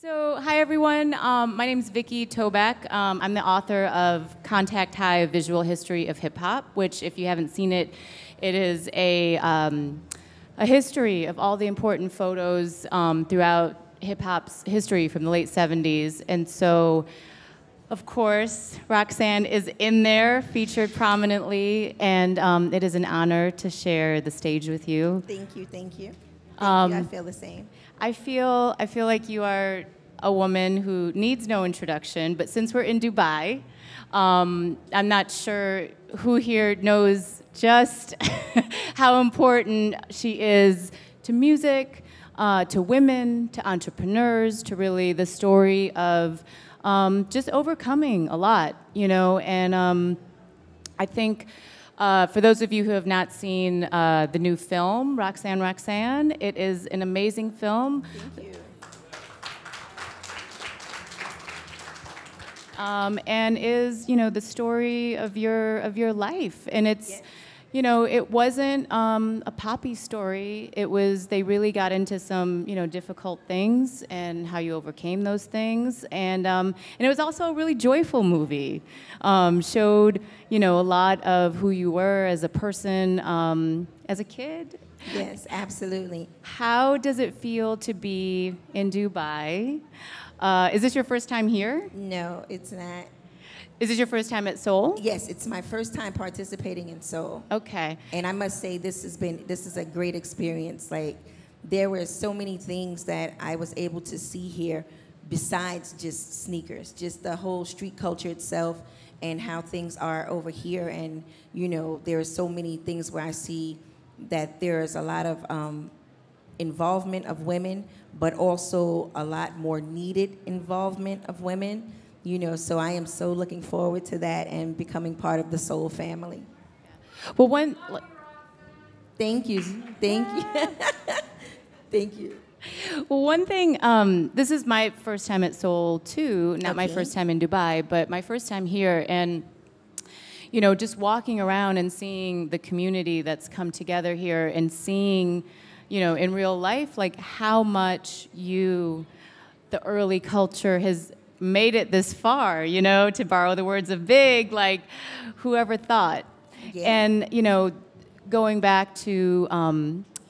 So, hi everyone. My name is Vikki Tobak. I'm the author of Contact High: A Visual History of Hip Hop, which, if you haven't seen it, it is a history of all the important photos throughout hip hop's history from the late 70s. And so, of course, Roxanne is in there, featured prominently, and it is an honor to share the stage with you. Thank you, thank you. Thank you. I feel the same. I feel like you are a woman who needs no introduction, but since we're in Dubai, I'm not sure who here knows just how important she is to music, to women, to entrepreneurs, to really the story of just overcoming a lot, you know, and I think for those of you who have not seen the new film, Roxanne, Roxanne, it is an amazing film. Thank you. And is, you know, the story of your life. And it's, Yes. you know, it wasn't a poppy story. It was, they really got into some, you know, difficult things and how you overcame those things. And it was also a really joyful movie. Showed, you know, a lot of who you were as a person, as a kid. Yes, absolutely. How does it feel to be in Dubai? Is this your first time here? No, it's not. Is this your first time at Sole? Yes, it's my first time participating in Sole. Okay. And I must say this is a great experience. Like, there were so many things that I was able to see here besides just sneakers, just the whole street culture itself and how things are over here. And, you know, there are so many things where I see that there is a lot of involvement of women, but also a lot more needed involvement of women. You know, so I am so looking forward to that and becoming part of the Sole family. Well, one. Thank you. Thank you. Thank you. Well, one thing. This is my first time at Sole too. Not my first time in Dubai, but my first time here. And you know, just walking around and seeing the community that's come together here, and seeing, you know, in real life, like how much the early culture has made it this far, you know, to borrow the words of Big, like, whoever thought? Yeah. And, you know, going back to,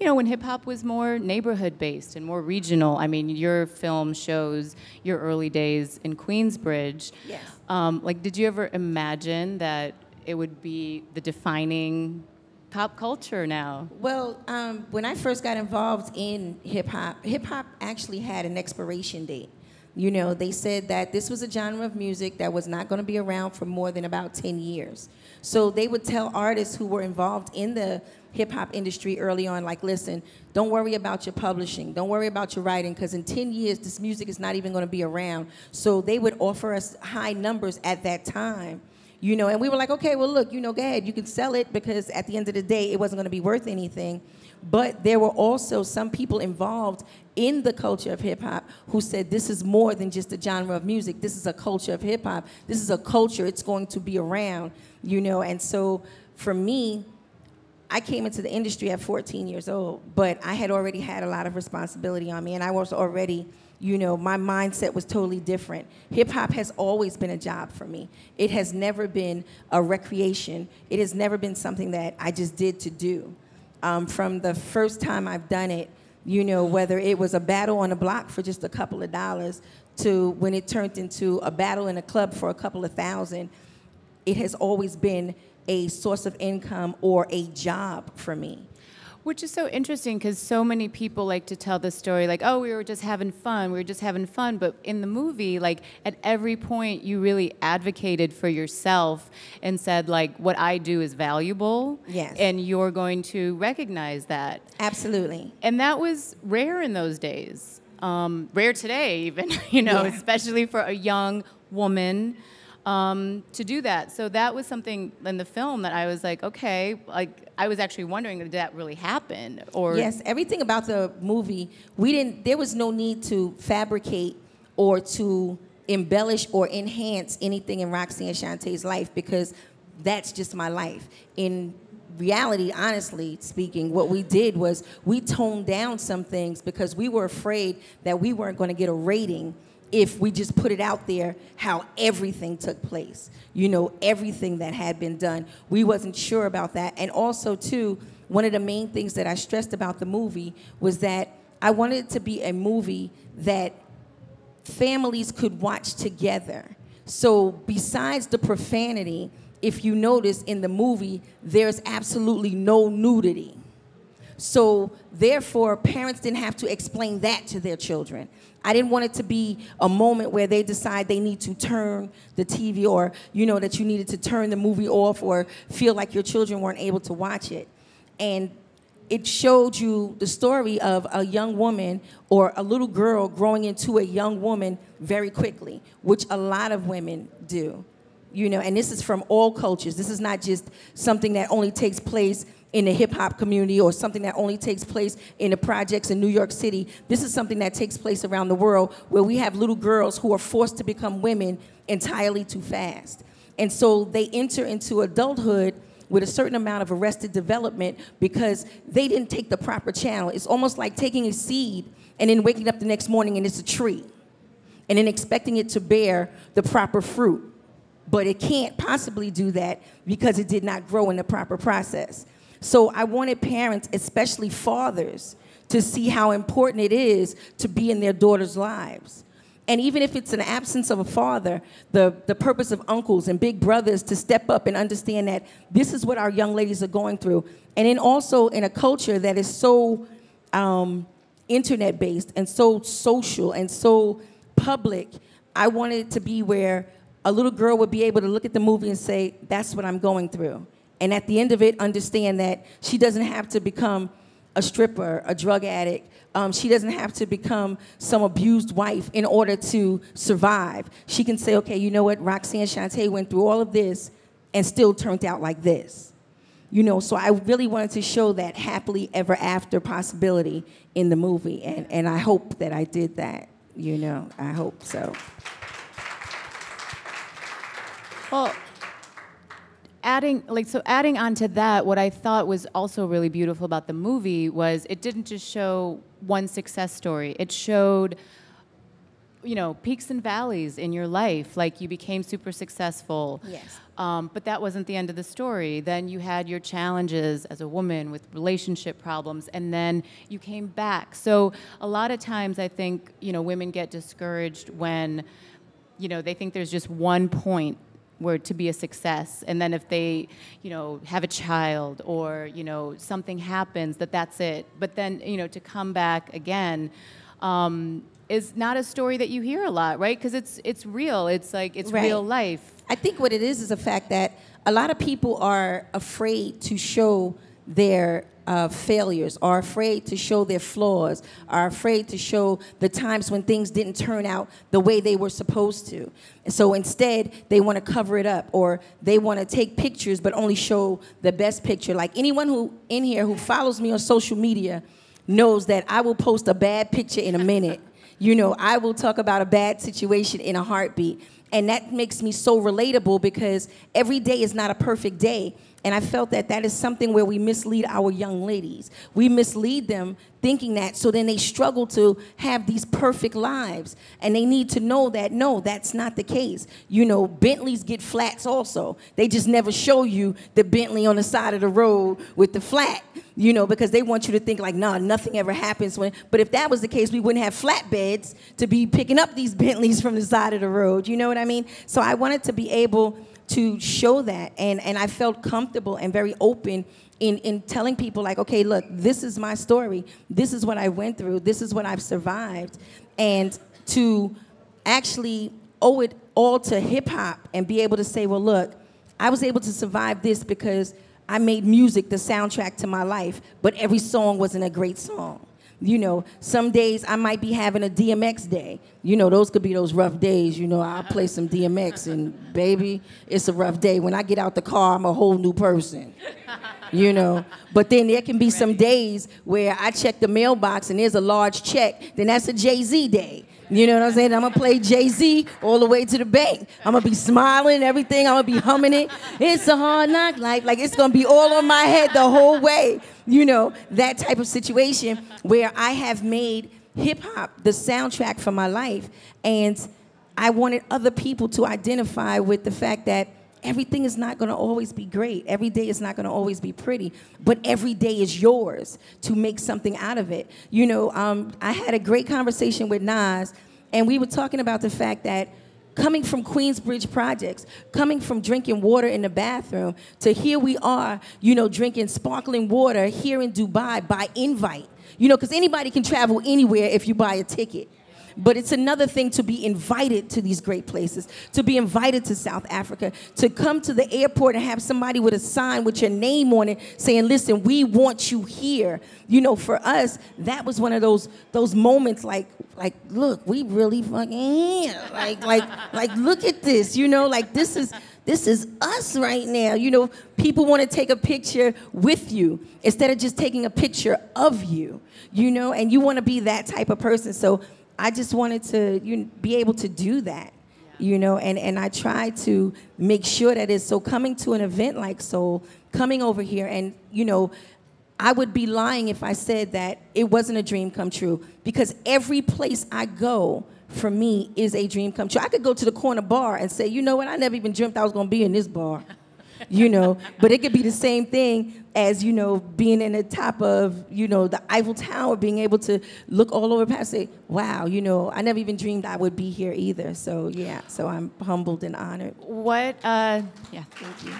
you know, when hip-hop was more neighborhood-based and more regional. I mean, your film shows your early days in Queensbridge. Yes. Like, did you ever imagine that it would be the defining pop culture now? Well, when I first got involved in hip-hop actually had an expiration date. You know, they said that this was a genre of music that was not going to be around for more than about 10 years. So they would tell artists who were involved in the hip-hop industry early on, like, listen, don't worry about your publishing. Don't worry about your writing, because in 10 years, this music is not even going to be around. So they would offer us high numbers at that time. You know, and we were like, okay, well, look, you know, go ahead, you can sell it, because at the end of the day, it wasn't going to be worth anything. But there were also some people involved in the culture of hip-hop who said this is more than just a genre of music. This is a culture of hip-hop. This is a culture. It's going to be around, you know. And so for me, I came into the industry at 14 years old, but I had already had a lot of responsibility on me, and I was already, you know, my mindset was totally different. Hip-hop has always been a job for me. It has never been a recreation. It has never been something that I just did to do. From the first time I've done it, you know, whether it was a battle on the block for just a couple of dollars to when it turned into a battle in a club for a couple of thousand, it has always been a source of income or a job for me. Which is so interesting, because so many people like to tell the story like, oh, we were just having fun. But in the movie, like, at every point, you really advocated for yourself and said, like, what I do is valuable. Yes. And you're going to recognize that. Absolutely. And that was rare in those days. Rare today, even, you know, Yeah. especially for a young woman. To do that. So that was something in the film that I was like, okay, like, I was actually wondering, did that really happen? Or yes, everything about the movie, there was no need to fabricate or to embellish or enhance anything in Roxanne Shante's life, because that's just my life. In reality, honestly speaking, what we did was we toned down some things because we were afraid that we weren't going to get a rating if we just put it out there how everything took place, you know, everything that had been done. We wasn't sure about that. And also, too, one of the main things that I stressed about the movie was that I wanted it to be a movie that families could watch together. So besides the profanity, if you notice in the movie, there's absolutely no nudity. So therefore, parents didn't have to explain that to their children. I didn't want it to be a moment where they decide they need to turn the TV, or, you know, that you needed to turn the movie off or feel like your children weren't able to watch it. And it showed you the story of a young woman or a little girl growing into a young woman very quickly, which a lot of women do. You know, and this is from all cultures. This is not just something that only takes place in the hip-hop community or something that only takes place in the projects in New York City. This is something that takes place around the world, where we have little girls who are forced to become women entirely too fast. And so they enter into adulthood with a certain amount of arrested development because they didn't take the proper channel. It's almost like taking a seed and then waking up the next morning and it's a tree, and then expecting it to bear the proper fruit. But it can't possibly do that because it did not grow in the proper process. So I wanted parents, especially fathers, to see how important it is to be in their daughters' lives. And even if it's an absence of a father, the purpose of uncles and big brothers to step up and understand that this is what our young ladies are going through. And then also in a culture that is so internet-based and so social and so public, I wanted it to be where a little girl would be able to look at the movie and say, that's what I'm going through. And at the end of it, understand that she doesn't have to become a stripper, a drug addict. She doesn't have to become some abused wife in order to survive. She can say, okay, you know what, Roxanne Shante went through all of this and still turned out like this. You know, so I really wanted to show that happily ever after possibility in the movie. And I hope that I did that, you know, I hope so. Well, adding on to that, what I thought was also really beautiful about the movie was it didn't just show one success story. It showed, you know, peaks and valleys in your life. Like, you became super successful. Yes. But that wasn't the end of the story. Then you had your challenges as a woman with relationship problems, and then you came back. So a lot of times I think, you know, women get discouraged when, you know, they think there's just one point where to be a success, and then if they, you know, have a child or, you know, something happens, that's it. But then, you know, to come back again is not a story that you hear a lot, right? Because it's real. It's like, it's right. real life. I think what it is the fact that a lot of people are afraid to show their failures, are afraid to show their flaws, are afraid to show the times when things didn't turn out the way they were supposed to. And so instead, they want to cover it up, or they want to take pictures but only show the best picture. Like, anyone who in here who follows me on social media knows that I will post a bad picture in a minute. You know, I will talk about a bad situation in a heartbeat. And that makes me so relatable because every day is not a perfect day. And I felt that that is something where we mislead our young ladies. We mislead them thinking that, so then they struggle to have these perfect lives. And they need to know that, no, that's not the case. You know, Bentleys get flats also. They just never show you the Bentley on the side of the road with the flat, you know, because they want you to think like, nah, nothing ever happens. But if that was the case, we wouldn't have flatbeds to be picking up these Bentleys from the side of the road. You know what I mean? So I wanted to be able to show that, and I felt comfortable and very open in telling people, like, okay, look, this is my story, this is what I went through, this is what I've survived, and to actually owe it all to hip-hop and be able to say, well, look, I was able to survive this because I made music the soundtrack to my life, but every song wasn't a great song. You know, some days I might be having a DMX day. You know, those could be those rough days. You know, I'll play some DMX and, baby, it's a rough day. When I get out the car, I'm a whole new person. You know, but then there can be some days where I check the mailbox and there's a large check. Then that's a Jay-Z day. You know what I'm saying? I'm gonna play Jay-Z all the way to the bank. I'm gonna be smiling and everything. I'm gonna be humming it. It's a hard knock life. Like, it's gonna be all on my head the whole way. You know, that type of situation where I have made hip-hop the soundtrack for my life. And I wanted other people to identify with the fact that everything is not going to always be great. Every day is not going to always be pretty, but every day is yours to make something out of it. You know, I had a great conversation with Nas, and we were talking about the fact that coming from Queensbridge Projects, coming from drinking water in the bathroom, to here we are, you know, drinking sparkling water here in Dubai by invite. You know, because anybody can travel anywhere if you buy a ticket. But it's another thing to be invited to these great places, to be invited to South Africa, to come to the airport and have somebody with a sign with your name on it saying, listen, we want you here. You know, for us, that was one of those moments like, look, we really fucking here. Like, look at this, you know, like this is us right now. You know, people want to take a picture with you instead of just taking a picture of you, you know, and you want to be that type of person. So I just wanted to be able to do that, you know, and I try to make sure that it's so coming to an event like Sole, coming over here, and, you know, I would be lying if I said that it wasn't a dream come true, because every place I go, for me, is a dream come true. I could go to the corner bar and say, you know what, I never even dreamt I was going to be in this bar. You know, but it could be the same thing as, you know, being in the top of, you know, the Eiffel Tower, being able to look all over past and say, wow, you know, I never even dreamed I would be here either. So, yeah, so I'm humbled and honored. Yeah, thank you.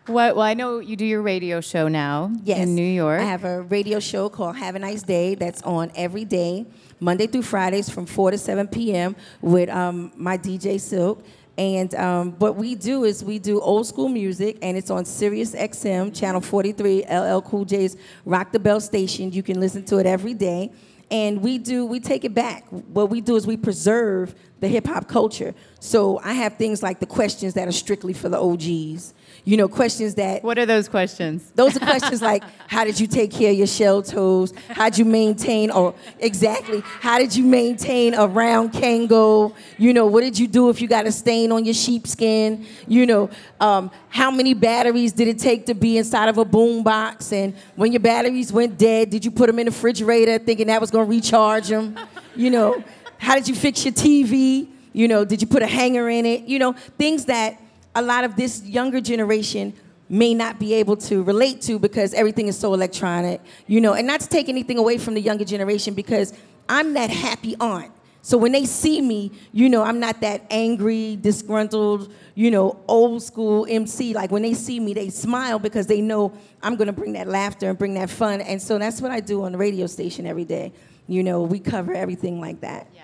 Well, I know you do your radio show now in New York. I have a radio show called Have a Nice Day that's on every day, Monday through Fridays from 4 to 7 p.m. with my DJ Silk. And what we do is we do old school music, and it's on Sirius XM, channel 43, LL Cool J's Rock the Bell station. You can listen to it every day. And we take it back. What we do is we preserve the hip-hop culture. So I have things like the questions that are strictly for the OGs. You know, questions that... What are those questions? Those are questions like, how did you take care of your shell toes? How'd you maintain, or exactly, how did you maintain a round Kango? You know, what did you do if you got a stain on your sheepskin? You know, how many batteries did it take to be inside of a boom box? And when your batteries went dead, did you put them in the refrigerator thinking that was going to recharge them? You know, how did you fix your TV? You know, did you put a hanger in it? You know, things that a lot of this younger generation may not be able to relate to because everything is so electronic, you know, and not to take anything away from the younger generation, because I'm that happy aunt. So when they see me, you know, I'm not that angry, disgruntled, you know, old school MC. Like, when they see me, they smile because they know I'm going to bring that laughter and bring that fun. And so that's what I do on the radio station every day. You know, we cover everything like that. Yeah.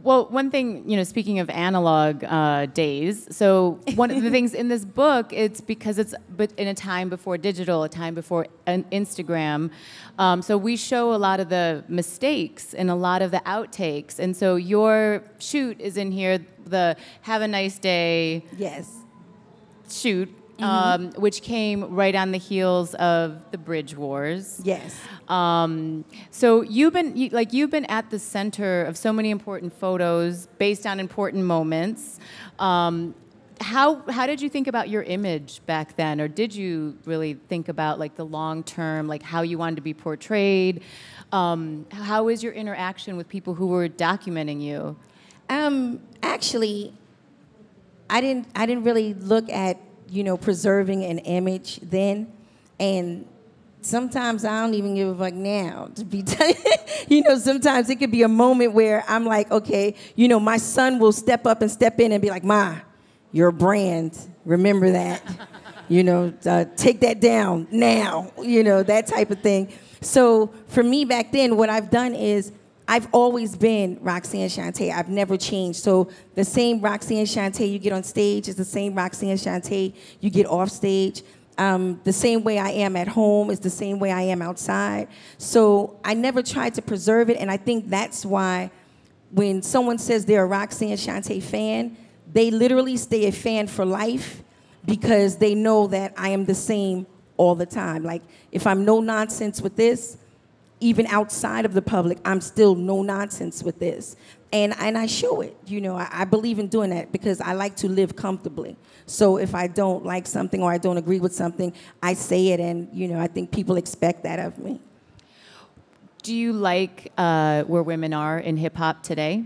Well, one thing, you know, speaking of analog days, so one of the things in this book, it's because it's in a time before digital, a time before Instagram. So we show a lot of the mistakes and a lot of the outtakes. And so your shoot is in here, the Have a Nice Day shoot, which came right on the heels of the Bridge Wars. Yes. So you've been at the center of so many important photos based on important moments. How did you think about your image back then, or did you really think about like the long term, like how you wanted to be portrayed? How was your interaction with people who were documenting you? Actually, I didn't really look at, you know, preserving an image then, and sometimes I don't even give a fuck now, to be you know, sometimes it could be a moment where I'm like, okay, you know, my son will step up and step in and be like, Ma, you're a brand, remember that. You know, take that down now, you know, that type of thing. So for me back then, what I've done is I've always been Roxanne Shante. I've never changed. So the same Roxanne Shante you get on stage is the same Roxanne Shante you get off stage. The same way I am at home is the same way I am outside. So I never tried to preserve it, and I think that's why when someone says they're a Roxanne Shante fan, they literally stay a fan for life because they know that I am the same all the time. Like, if I'm no nonsense with this, even outside of the public, I'm still no nonsense with this. And I show it, you know, I believe in doing that because I like to live comfortably. So if I don't like something or I don't agree with something, I say it, and, you know, I think people expect that of me. Do you like where women are in hip hop today?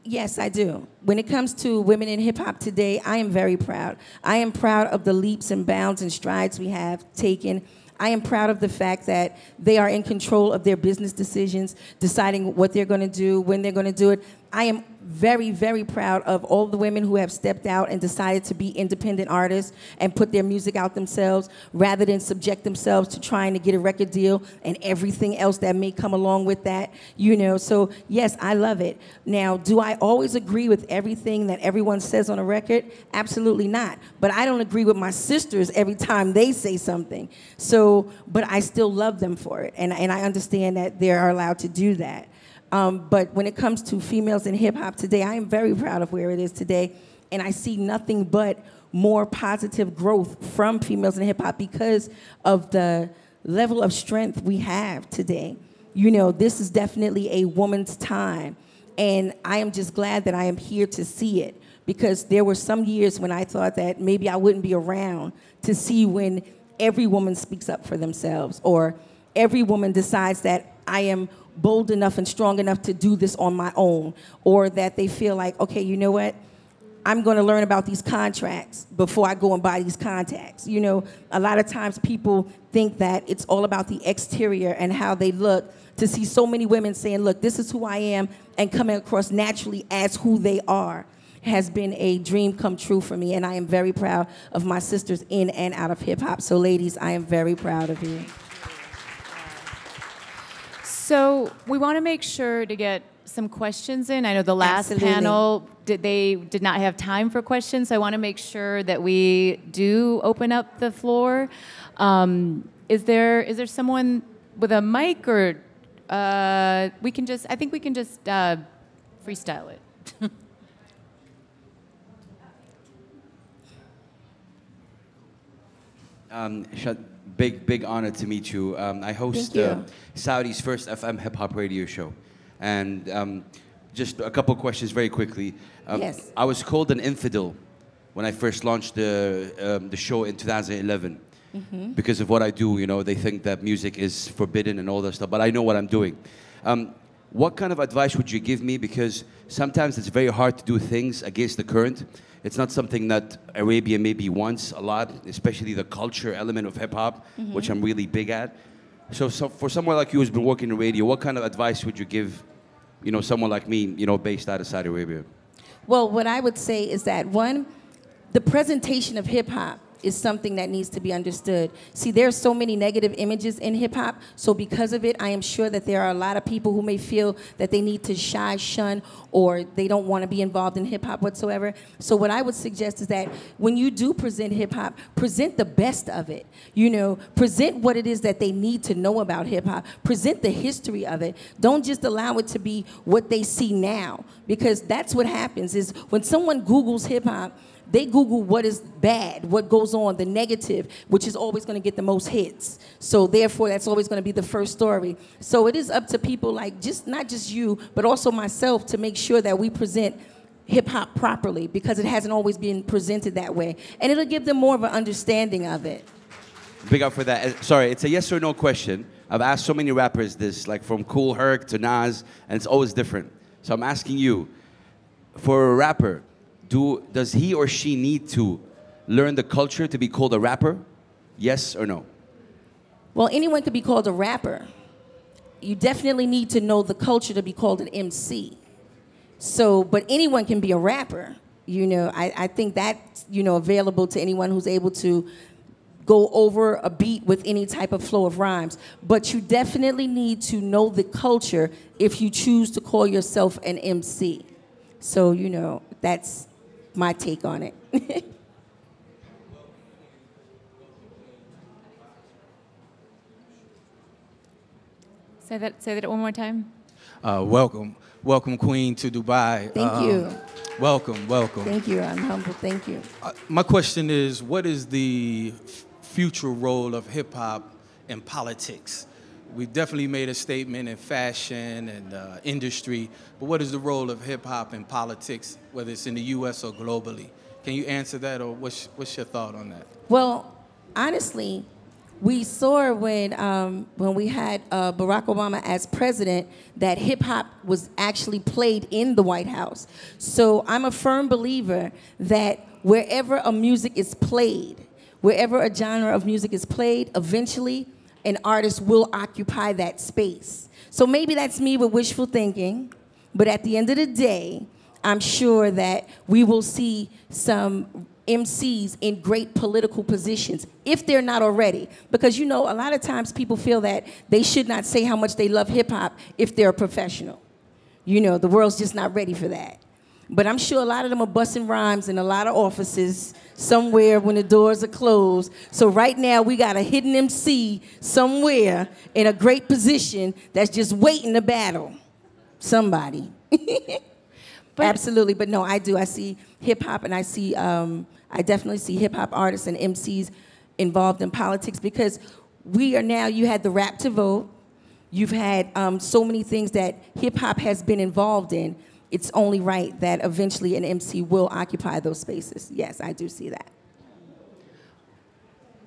Yes, I do. When it comes to women in hip-hop today, I am very proud. I am proud of the leaps and bounds and strides we have taken. I am proud of the fact that they are in control of their business decisions, deciding what they're going to do, when they're going to do it. I am very, very proud of all the women who have stepped out and decided to be independent artists and put their music out themselves rather than subject themselves to trying to get a record deal and everything else that may come along with that, you know. So, yes, I love it. Now, do I always agree with everything that everyone says on a record? Absolutely not. But I don't agree with my sisters every time they say something. So, but I still love them for it, and I understand that they are allowed to do that. But when it comes to females in hip-hop today, I am very proud of where it is today, and I see nothing but more positive growth from females in hip-hop because of the level of strength we have today. You know, this is definitely a woman's time, and I am just glad that I am here to see it, because there were some years when I thought that maybe I wouldn't be around to see when every woman speaks up for themselves, or every woman decides that I am bold enough and strong enough to do this on my own, or that they feel like, okay, you know what? I'm going to learn about these contracts before I go and buy these contacts. You know, a lot of times people think that it's all about the exterior and how they look. To see so many women saying, look, this is who I am, and coming across naturally as who they are has been a dream come true for me, and I am very proud of my sisters in and out of hip-hop. So ladies, I am very proud of you. So we want to make sure to get some questions in. I know the last panel did not have time for questions, so I want to make sure that we do open up the floor. Is there someone with a mic, or I think we can just freestyle it. Big honor to meet you. I host Saudi's first FM hip-hop radio show. And just a couple questions very quickly. Yes. I was called an infidel when I first launched the show in 2011. Mm-hmm. Because of what I do, you know, they think that music is forbidden and all that stuff, but I know what I'm doing. What kind of advice would you give me? Because sometimes it's very hard to do things against the current. It's not something that Arabia maybe wants a lot, especially the culture element of hip-hop, mm-hmm. which I'm really big at. So for someone like you who's been working in radio, what kind of advice would you give, you know, someone like me, you know, based out of Saudi Arabia? Well, what I would say is that, one, the presentation of hip-hop is something that needs to be understood. See, there are so many negative images in hip-hop, so because of it, I am sure that there are a lot of people who may feel that they need to shun, or they don't want to be involved in hip-hop whatsoever. So what I would suggest is that when you do present hip-hop, present the best of it. You know, present what it is that they need to know about hip-hop. Present the history of it. Don't just allow it to be what they see now, because that's what happens is when someone Googles hip-hop, they Google what is bad, what goes on, the negative, which is always going to get the most hits. So therefore, that's always going to be the first story. So it is up to people like not just you, but also myself, to make sure that we present hip-hop properly, because it hasn't always been presented that way. And it'll give them more of an understanding of it. Big up for that. Sorry, it's a yes or no question. I've asked so many rappers this, like from Kool Herc to Nas, and it's always different. So I'm asking you, for a rapper, does he or she need to learn the culture to be called a rapper? Yes or no? Well, anyone could be called a rapper. You definitely need to know the culture to be called an MC. So, but anyone can be a rapper. You know, I think that's, you know, available to anyone who's able to go over a beat with any type of flow of rhymes. But you definitely need to know the culture if you choose to call yourself an MC. So, you know, that's my take on it. Say that one more time. Welcome, Queen, to Dubai. Thank you. Welcome. Thank you. I'm humble. Thank you. My question is, what is the future role of hip hop in politics? we've definitely made a statement in fashion and industry, but what is the role of hip hop in politics, whether it's in the U.S. or globally? Can you answer that, or what's your thought on that? Well, honestly, we saw when we had Barack Obama as president that hip hop was actually played in the White House. So I'm a firm believer that wherever a music is played, wherever a genre of music is played, eventually an artist will occupy that space. So maybe that's me with wishful thinking, but at the end of the day, I'm sure that we will see some MCs in great political positions, if they're not already. Because, you know, a lot of times people feel that they should not say how much they love hip-hop if they're a professional. You know, the world's just not ready for that. But I'm sure a lot of them are busting rhymes in a lot of offices somewhere when the doors are closed. So right now, we got a hidden MC somewhere in a great position that's just waiting to battle somebody. Absolutely, but no, I do. I see hip-hop, and I definitely see hip-hop artists and MCs involved in politics, because we are now, you had the Rap to Vote, you've had so many things that hip-hop has been involved in. It's only right that eventually an MC will occupy those spaces. Yes, I do see that.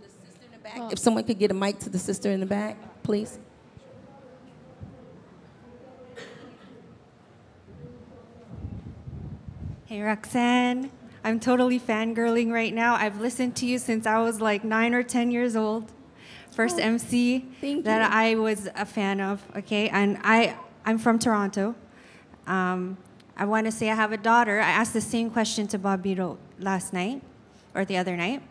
The sister in the back, if someone could get a mic to the sister in the back, please. Hey, Roxanne. I'm totally fangirling right now. I've listened to you since I was like 9 or 10 years old. First MC that I was a fan of, okay? And I'm from Toronto. I want to say I have a daughter. I asked the same question to Bobito last night, or the other night.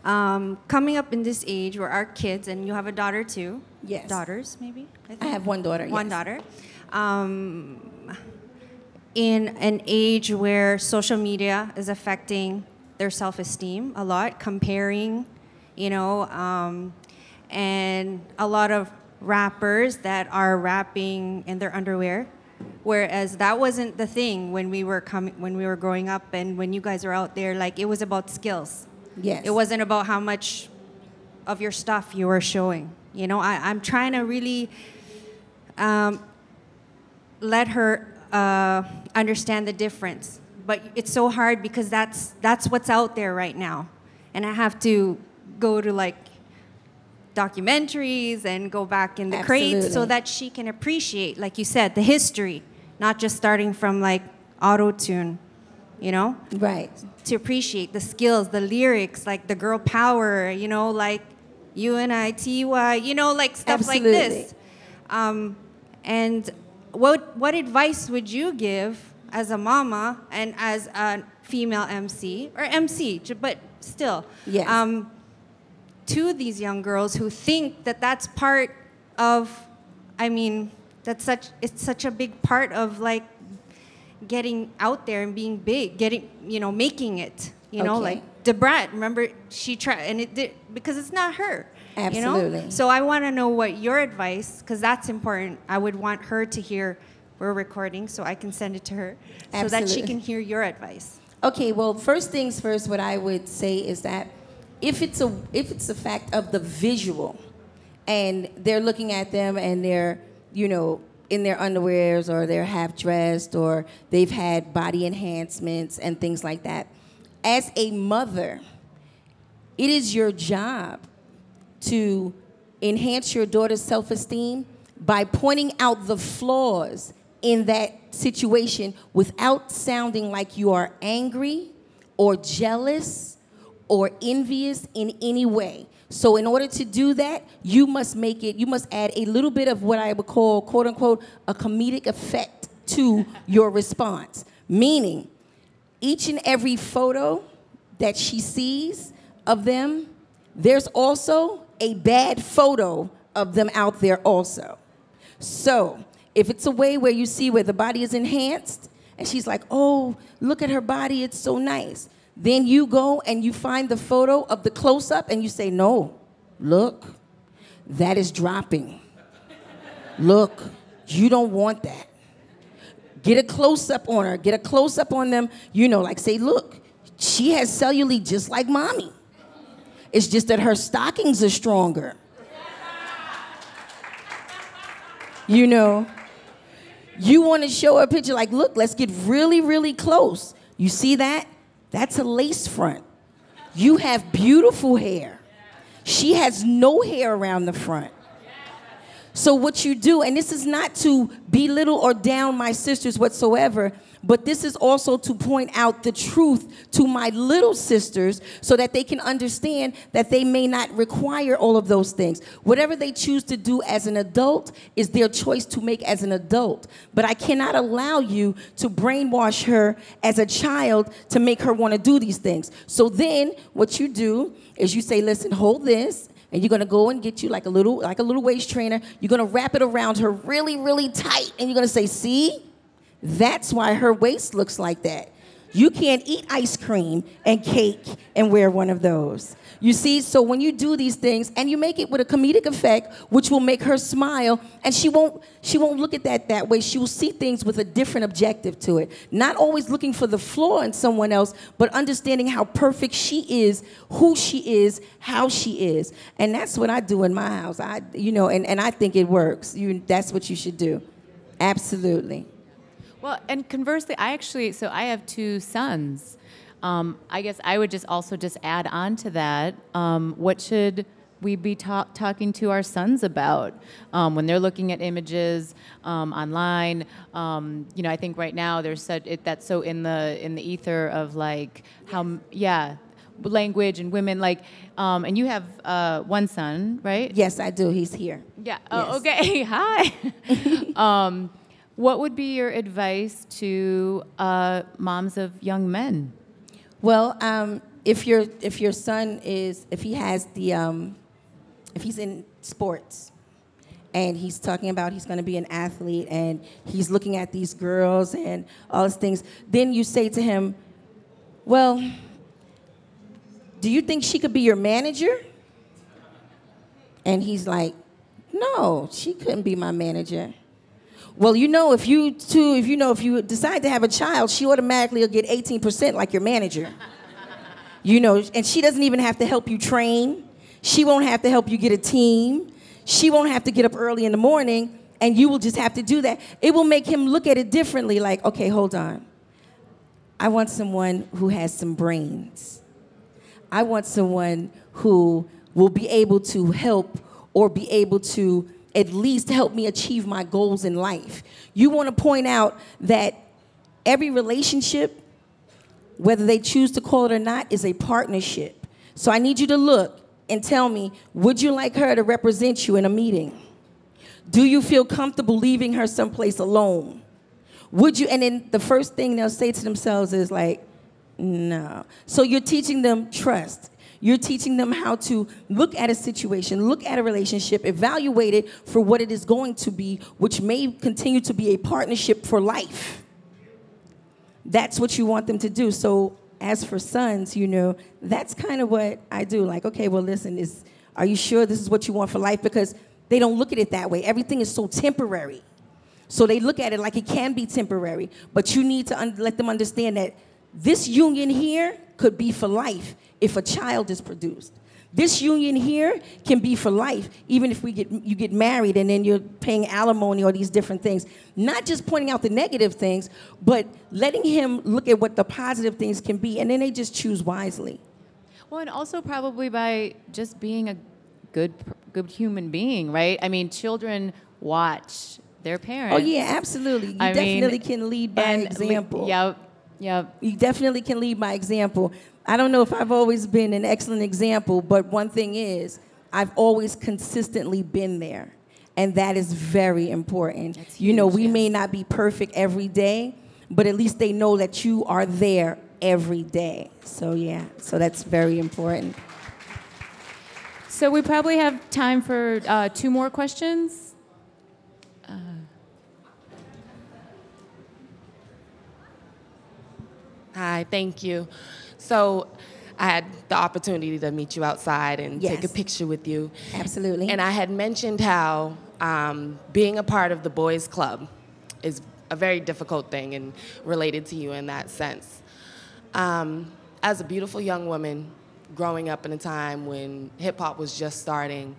Coming up in this age where our kids, and you have a daughter too. Yes. Daughters, maybe? I have one daughter, One yes. daughter. In an age where social media is affecting their self-esteem a lot, comparing, you know, and a lot of rappers that are rapping in their underwear, whereas that wasn't the thing when we were growing up, and when you guys were out there. Like, it was about skills. Yes. It wasn't about how much of your stuff you were showing. You know, I'm trying to really let her understand the difference, but it's so hard because that's what's out there right now, and I have to go to like documentaries and go back in the crates so that she can appreciate, like you said, the history, not just starting from like auto-tune, you know? Right. To appreciate the skills, the lyrics, like the girl power, you know, like UNITY, you know, like stuff like this. And what advice would you give as a mama and as a female MC, or MC, but still, yes. To these young girls who think that that's part of, I mean, it's such a big part of like getting out there and being big, making it, you know, like Debrat, remember, she tried, and it did, because it's not her. Absolutely. You know? So I want to know what your advice, because that's important. I would want her to hear, we're recording, so I can send it to her, so that she can hear your advice. Okay, well, first things first, what I would say is that if it's a fact of the visual, and they're looking at them and they're, you know, in their underwears, or they're half dressed, or they've had body enhancements and things like that, as a mother, it is your job to enhance your daughter's self-esteem by pointing out the flaws in that situation without sounding like you are angry or jealous or envious in any way. So in order to do that, you must add a little bit of what I would call, quote unquote, a comedic effect to your response. Meaning, each and every photo that she sees of them, there's also a bad photo of them out there also. So if it's a way where you see where the body is enhanced, and she's like, oh, look at her body, it's so nice. Then you go and you find the photo of the close-up and you say, no, look, that is dropping. Look, you don't want that. Get a close-up on her, get a close-up on them, you know, like say, look, she has cellulite just like mommy. It's just that her stockings are stronger. You know, you want to show a picture like, look, let's get really, really close. You see that? That's a lace front. You have beautiful hair. She has no hair around the front. So what you do, and this is not to belittle or down my sisters whatsoever, but this is also to point out the truth to my little sisters so that they can understand that they may not require all of those things. Whatever they choose to do as an adult is their choice to make as an adult. But I cannot allow you to brainwash her as a child to make her want to do these things. So then what you do is you say, listen, hold this. And you're gonna go and get you like a little waist trainer. You're gonna wrap it around her really, really tight. And you're gonna say, see, that's why her waist looks like that. You can't eat ice cream and cake and wear one of those. You see, so when you do these things and you make it with a comedic effect, which will make her smile, and she won't look at that way. She will see things with a different objective to it. Not always looking for the flaw in someone else, but understanding how perfect she is, who she is, how she is. And that's what I do in my house. And I think it works. That's what you should do. Absolutely. Well, and conversely, I have 2 sons. I guess I would just add on to that. What should we be talking to our sons about when they're looking at images online? I think right now that's so in the ether of like language and women and you have 1 son, right? Yes, I do. He's here. Yeah. Yes. Oh, okay. Hi. What would be your advice to moms of young men? Well, if your son if he's in sports and he's talking about he's going to be an athlete and he's looking at these girls and all these things, then you say to him, well, do you think she could be your manager? And he's like, no, she couldn't be my manager. Well, if you decide to have a child, she automatically will get 18% like your manager. And she doesn't even have to help you train. She won't have to help you get a team. She won't have to get up early in the morning, and you will just have to do that. It will make him look at it differently, like, okay, hold on. I want someone who has some brains. I want someone who will be able to help or be able to at least help me achieve my goals in life. You want to point out that every relationship, whether they choose to call it or not, is a partnership. So I need you to look and tell me, would you like her to represent you in a meeting? Do you feel comfortable leaving her someplace alone? Would you? And then the first thing they'll say to themselves is like, no. So you're teaching them trust. You're teaching them how to look at a situation, look at a relationship, evaluate it for what it is going to be, which may continue to be a partnership for life. That's what you want them to do. So as for sons, that's kind of what I do. Like, okay, well, listen, are you sure this is what you want for life? Because they don't look at it that way. Everything is so temporary. So they look at it like it can be temporary. But you need to let them understand that this union here could be for life if a child is produced. This union here can be for life, even if you get married and then you're paying alimony or these different things. Not just pointing out the negative things, but letting him look at what the positive things can be, and then they just choose wisely. Well, and also probably by just being a good human being, right? I mean, children watch their parents. Oh, yeah, absolutely. You definitely can lead by example. Yep. You definitely can lead by example. I don't know if I've always been an excellent example, but one thing is, I've always consistently been there. And that is very important. Huge, we may not be perfect every day, but at least they know that you are there every day. So, so that's very important. So we probably have time for 2 more questions. Hi, thank you. So I had the opportunity to meet you outside and take a picture with you. Absolutely. And I had mentioned how being a part of the boys' club is a very difficult thing and related to you in that sense. As a beautiful young woman growing up in a time when hip-hop was just starting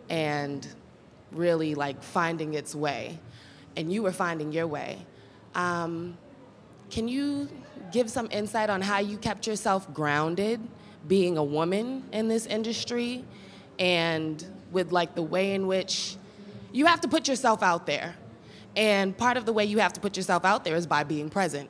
and really like finding its way, and you were finding your way. Can you give some insight on how you kept yourself grounded being a woman in this industry, and with like the way in which you have to put yourself out there? And part of the way you have to put yourself out there is by being present.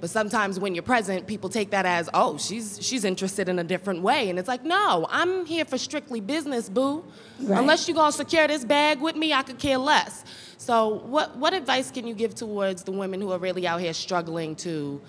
But sometimes when you're present, people take that as, oh, she's interested in a different way. And it's like, no, I'm here for strictly business, boo. Right. Unless you're gonna secure this bag with me, I could care less. So what advice can you give towards the women who are really out here struggling to,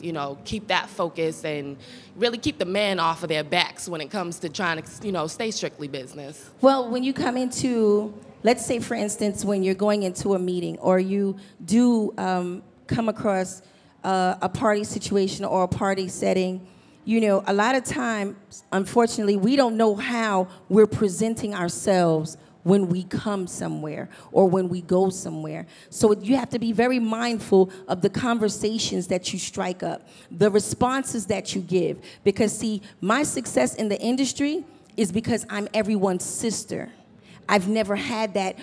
you know, keep that focus and really keep the men off of their backs when it comes to trying to, you know, stay strictly business? Well, when you come into, let's say, for instance, when you're going into a meeting or you do come across a party situation or a party setting, you know, a lot of times, unfortunately, we don't know how we're presenting ourselves when we come somewhere or when we go somewhere. So you have to be very mindful of the conversations that you strike up, the responses that you give. Because, see, my success in the industry is because I'm everyone's sister. I've never had that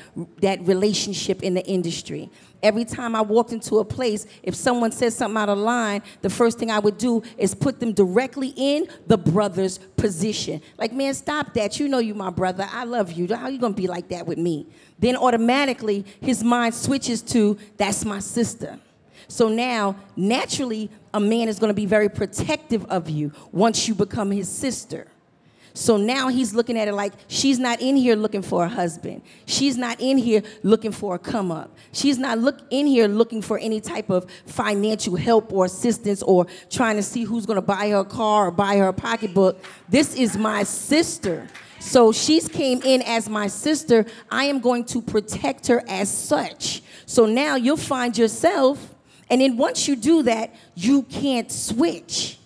relationship in the industry. Every time I walked into a place, if someone said something out of line, the first thing I would do is put them directly in the brother's position. Like, man, stop that. You know you my brother. I love you. How you gonna be like that with me? Then automatically his mind switches to, that's my sister. So now, naturally, a man is gonna be very protective of you once you become his sister. So now he's looking at it like, she's not in here looking for a husband. She's not in here looking for a come up. She's not in here looking for any type of financial help or assistance or trying to see who's gonna buy her a car or buy her a pocketbook. This is my sister. So she's came in as my sister. I am going to protect her as such. So now you'll find yourself, and then once you do that, you can't switch.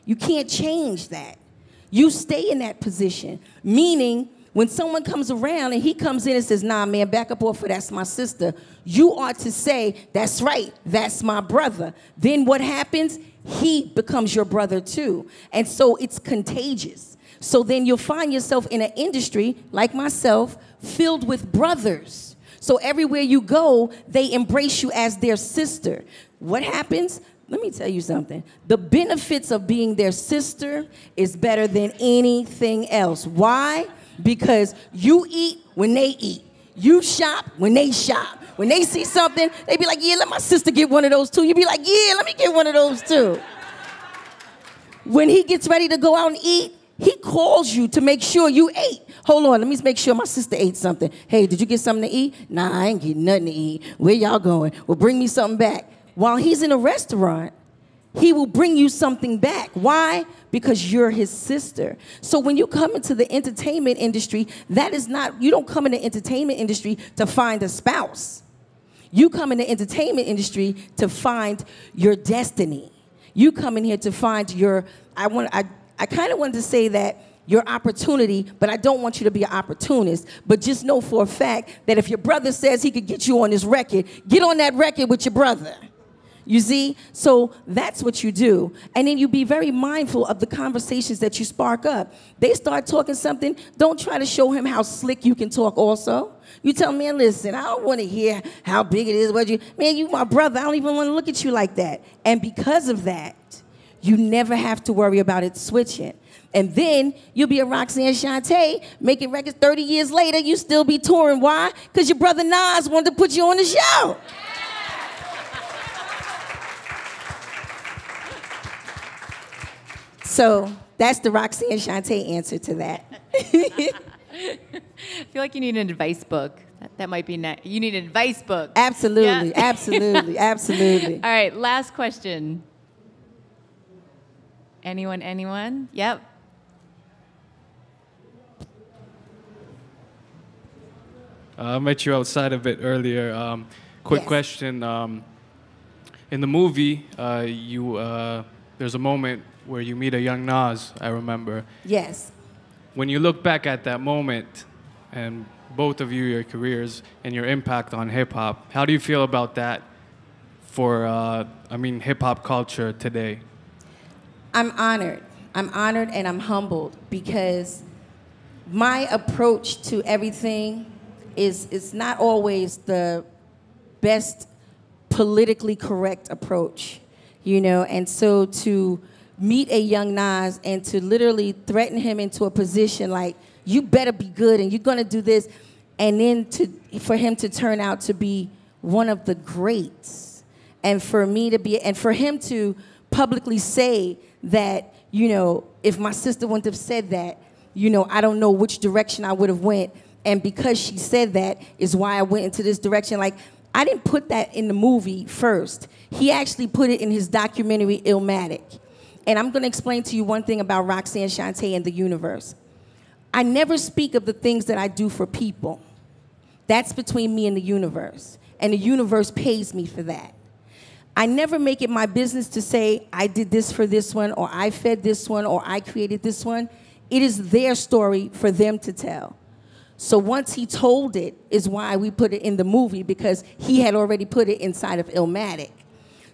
You can't change that. You stay in that position, meaning when someone comes around and he comes in and says, nah, man, back up off of that's my sister, you ought to say, that's right, that's my brother. Then what happens? He becomes your brother too. And so it's contagious. So then you'll find yourself in an industry, like myself, filled with brothers. So everywhere you go, they embrace you as their sister. What happens? Let me tell you something. The benefits of being their sister is better than anything else. Why? Because you eat when they eat. You shop when they shop. When they see something, they be like, yeah, let my sister get one of those too. You be like, yeah, let me get one of those too. When he gets ready to go out and eat, he calls you to make sure you ate. Hold on, let me make sure my sister ate something. Hey, did you get something to eat? Nah, I ain't getting nothing to eat. Where y'all going? Well, bring me something back. While he's in a restaurant, he will bring you something back. Why? Because you're his sister. So when you come into the entertainment industry, that is not, you don't come in the entertainment industry to find a spouse. You come in the entertainment industry to find your destiny. You come in here to find your, I kind of wanted to say that your opportunity, but I don't want you to be an opportunist. But just know for a fact that if your brother says he could get you on his record, get on that record with your brother. You see? So that's what you do. And then you be very mindful of the conversations that you spark up. They start talking something, don't try to show him how slick you can talk also. You tell me, listen, I don't want to hear how big it is. Man, you my brother. I don't even want to look at you like that. And because of that, you never have to worry about it switching. And then you'll be a Roxanne Shante, making records 30 years later, you still be touring. Why? Because your brother Nas wanted to put you on the show. So that's the Roxanne Shante answer to that. I feel like you need an advice book. That might be next. You need an advice book. Absolutely, yeah. Absolutely, absolutely. All right, last question. Anyone? Yep. I met you outside a bit earlier. Quick question. In the movie, there's a moment where you meet a young Nas, I remember. Yes. When you look back at that moment, and both of you, your careers, and your impact on hip-hop, how do you feel about that for, hip-hop culture today? I'm honored. I'm honored and I'm humbled because my approach to everything is not always the best politically correct approach, you know. And so to meet a young Nas and to literally threaten him into a position like, you better be good and you're gonna do this, and then for him to turn out to be one of the greats, and for him to publicly say that, you know, if my sister wouldn't have said that, you know, I don't know which direction I would have went, and because she said that is why I went into this direction. Like, I didn't put that in the movie first. He actually put it in his documentary, Illmatic. And I'm gonna explain to you one thing about Roxanne Shante and the universe. I never speak of the things that I do for people. That's between me and the universe. And the universe pays me for that. I never make it my business to say, I did this for this one, or I fed this one, or I created this one. It is their story for them to tell. So once he told it is why we put it in the movie, because he had already put it inside of Illmatic.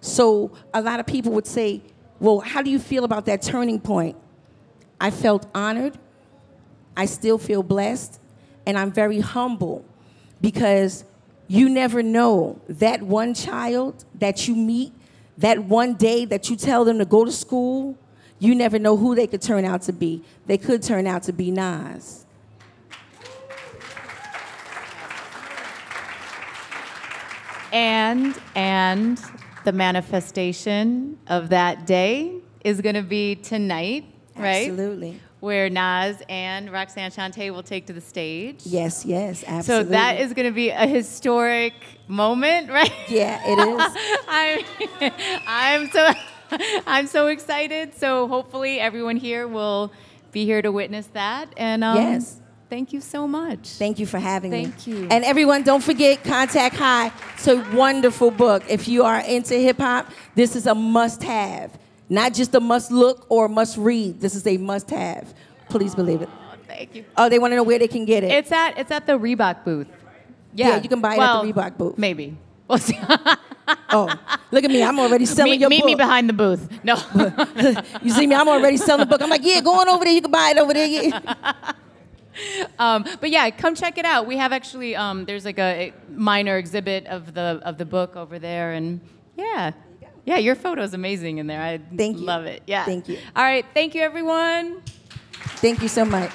So a lot of people would say, well, how do you feel about that turning point? I felt honored. I still feel blessed. And I'm very humble, because you never know that one child that you meet, that one day that you tell them to go to school, you never know who they could turn out to be. They could turn out to be Nas. And the manifestation of that day is going to be tonight, right? Absolutely. Where Nas and Roxanne Shante will take to the stage. Yes, yes, absolutely. So that is going to be a historic moment, right? Yeah, it is. I'm so excited. So hopefully everyone here will be here to witness that. And yes. Thank you so much. Thank you for having me. Thank you. And everyone, don't forget Contact High. It's a wonderful book. If you are into hip hop, this is a must-have. Not just a must-look or must-read. This is a must-have. Please believe it. Oh, thank you. Oh, they want to know where they can get it. It's at the Reebok booth. Yeah, you can buy it at the Reebok booth. Maybe. We'll see. Oh, look at me. I'm already selling your book. Meet me behind the booth. No. You see me? I'm already selling the book. I'm like, yeah, go on over there. You can buy it over there. Yeah. But yeah, come check it out. We have actually there's like a minor exhibit of the book over there, and yeah, your photo's amazing in there. I Thank you. love it. Yeah, thank you. All right, thank you, everyone. Thank you so much.